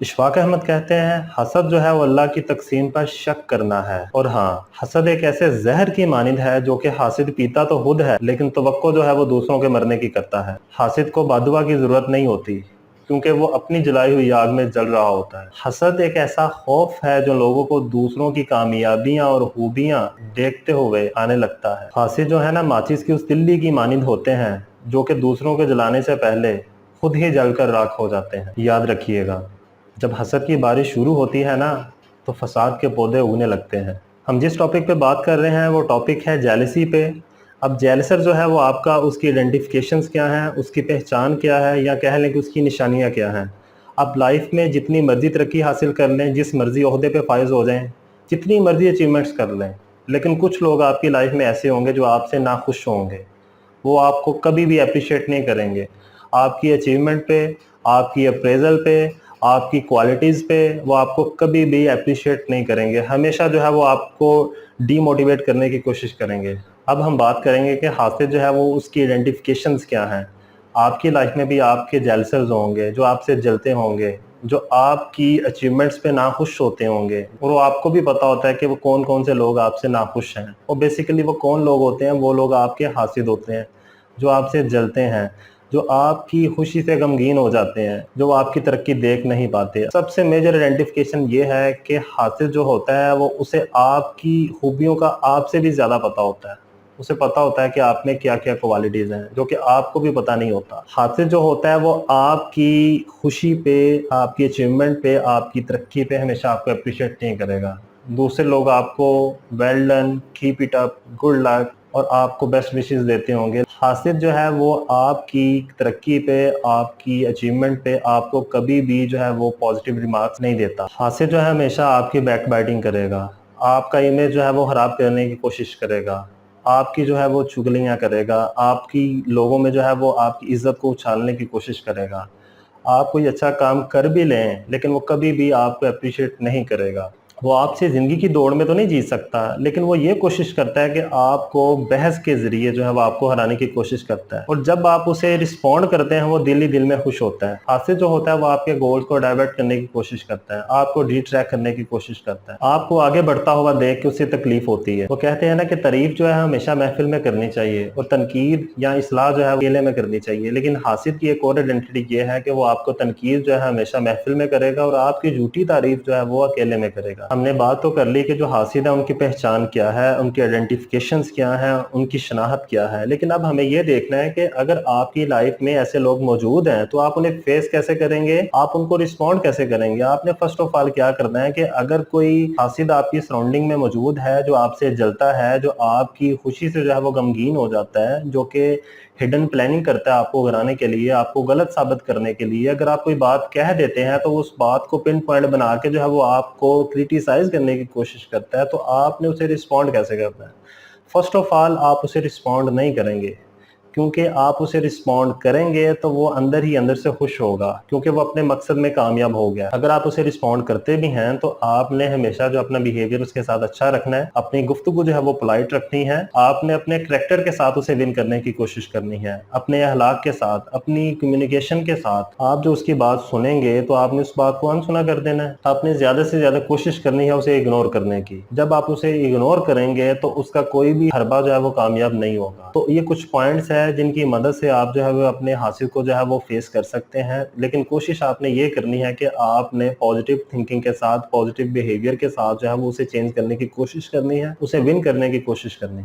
इशफाक अहमद कहते हैं, हसद जो है वो अल्लाह की तकसीम पर शक करना है। और हाँ, हसद एक ऐसे जहर की मानिंद है जो कि हासिद पीता तो खुद है लेकिन तवक्को जो है वो दूसरों के मरने की करता है। हासिद को बददुआ की जरूरत नहीं होती क्योंकि वो अपनी जलाई हुई आग में जल रहा होता है। हसद एक ऐसा खौफ है जो लोगों को दूसरों की कामयाबियां और खूबियां देखते हुए आने लगता है। हासिद जो है ना, माचिस की उस तिल्ली की मानिंद होते हैं जो कि दूसरों के जलाने से पहले खुद ही जलकर राख हो जाते हैं। याद रखिएगा, जब हसद की बारिश शुरू होती है ना, तो फसाद के पौधे उगने लगते हैं। हम जिस टॉपिक पे बात कर रहे हैं वो टॉपिक है जेलसी पे। अब जेलसर जो है वो आपका, उसकी आइडेंटिफिकेशंस क्या हैं, उसकी पहचान क्या है, या कह लें कि उसकी निशानियां क्या हैं। आप लाइफ में जितनी मर्जी तरक्की हासिल कर लें, जिस मर्जी ओहदे पे फायज हो जाएं, जितनी मर्जी अचीवमेंट्स कर लें, लेकिन कुछ लोग आपकी लाइफ में ऐसे होंगे जो आपसे नाखुश होंगे। वो आपको कभी भी अप्रिशिएट नहीं करेंगे। आपकी अचीवमेंट पे, आपकी अप्रेजल पे, आपकी क्वालिटीज़ पे वो आपको कभी भी अप्रिशिएट नहीं करेंगे। हमेशा जो है वो आपको डीमोटिवेट करने की कोशिश करेंगे। अब हम बात करेंगे कि हासिद जो है वो उसकी आइडेंटिफिकेशंस क्या हैं। आपकी लाइफ में भी आपके जेलसर्स होंगे जो आपसे जलते होंगे, जो आपकी अचीवमेंट्स पे नाखुश होते होंगे, और वो आपको भी पता होता है कि वो कौन कौन से लोग आपसे नाखुश हैं। और बेसिकली वो कौन लोग होते हैं? वो लोग आपके हासिद होते हैं, जो आपसे जलते हैं, जो आपकी खुशी से गमगीन हो जाते हैं, जो आपकी तरक्की देख नहीं पाते। सबसे मेजर आइडेंटिफिकेशन ये है कि हासिद जो होता है वो, उसे आपकी खूबियों का आपसे भी ज़्यादा पता होता है। उसे पता होता है कि आप में क्या क्या क्वालिटीज़ हैं जो कि आपको भी पता नहीं होता। हासिद जो होता है वो आपकी खुशी पे, आपकी अचीवमेंट पे, आपकी तरक्की पे हमेशा आपको अप्रिशिएट नहीं करेगा। दूसरे लोग आपको well done, keep it up, good luck और आपको बेस्ट विशेस देते होंगे। हासिद जो है वो आपकी तरक्की पे, आपकी अचीवमेंट पे आपको कभी भी जो है वो पॉजिटिव रिमार्क्स नहीं देता। हासिद जो है हमेशा आपकी बैक बाइटिंग करेगा, आपका इमेज जो है वो खराब करने की कोशिश करेगा, आपकी जो है वो चुगलियाँ करेगा, आपकी लोगों में जो है वो आपकी इज्जत को उछालने की कोशिश करेगा। आप कोई अच्छा काम कर भी लें लेकिन वो कभी भी आपको अप्रिशिएट नहीं करेगा। वो आपसे ज़िंदगी की दौड़ में तो नहीं जीत सकता, लेकिन वो ये कोशिश करता है कि आपको बहस के ज़रिए जो है वो आपको हराने की कोशिश करता है। और जब आप उसे रिस्पॉन्ड करते हैं वो दिल ही दिल में खुश होता है। हासिद जो होता है वो आपके गोल्स को डाइवर्ट करने की कोशिश करता है, आपको डिट्रैक्ट करने की कोशिश करता है, आपको आगे बढ़ता हुआ देख के उससे तकलीफ होती है। वो कहते हैं ना कि तारीफ जो है हमेशा महफिल में करनी चाहिए और तनकीद या इस्लाह जो है अकेले में करनी चाहिए। लेकिन हासिद की एक और आइडेंटिटी ये है कि वो आपको तनकीद जो है हमेशा महफिल में करेगा और आपकी झूठी तारीफ जो है वो अकेले में करेगा। हमने बात तो कर ली कि जो हासिद है उनकी पहचान क्या है, उनकी आइडेंटिफिकेशंस क्या हैं, उनकी शनाख्त क्या है। लेकिन अब हमें ये देखना है कि अगर आपकी लाइफ में ऐसे लोग मौजूद हैं तो आप उन्हें फेस कैसे करेंगे, आप उनको रिस्पॉन्ड कैसे करेंगे। आपने फर्स्ट ऑफ ऑल क्या करना है कि अगर कोई हासिद आपकी सराउंडिंग में मौजूद है जो आपसे जलता है, जो आपकी खुशी से जो है वो गमगीन हो जाता है, जो कि हिडन प्लानिंग करता है आपको गिराने के लिए, आपको गलत साबित करने के लिए, अगर आप कोई बात कह देते हैं तो उस बात को पिन पॉइंट बना के जो है वो आपको क्रिटिसाइज करने की कोशिश करता है, तो आपने उसे रिस्पॉन्ड कैसे करना है? फर्स्ट ऑफ ऑल आप उसे रिस्पॉन्ड नहीं करेंगे, क्योंकि आप उसे रिस्पॉन्ड करेंगे तो वो अंदर ही अंदर से खुश होगा क्योंकि वो अपने मकसद में कामयाब हो गया। अगर आप उसे रिस्पॉन्ड करते भी हैं तो आपने हमेशा जो अपना बिहेवियर उसके साथ अच्छा रखना है, अपनी गुफ्तगू जो है वो पोलाइट रखनी है, आपने अपने करैक्टर के साथ उसे विन करने की कोशिश करनी है, अपने अखलाक के साथ, अपनी कम्युनिकेशन के साथ। आप जो उसकी बात सुनेंगे तो आपने उस बात को अनसुना कर देना है, आपने ज्यादा से ज्यादा कोशिश करनी है उसे इग्नोर करने की। जब आप उसे इग्नोर करेंगे तो उसका कोई भी हरबा जो है वो कामयाब नहीं होगा। तो ये कुछ पॉइंट्स है जिनकी मदद से आप जो है वो अपने हासिल को जो है वो फेस कर सकते हैं। लेकिन कोशिश आपने ये करनी है कि आपने पॉजिटिव थिंकिंग के साथ, पॉजिटिव बिहेवियर के साथ जो है वो उसे चेंज करने की कोशिश करनी है, उसे विन करने की कोशिश करनी है।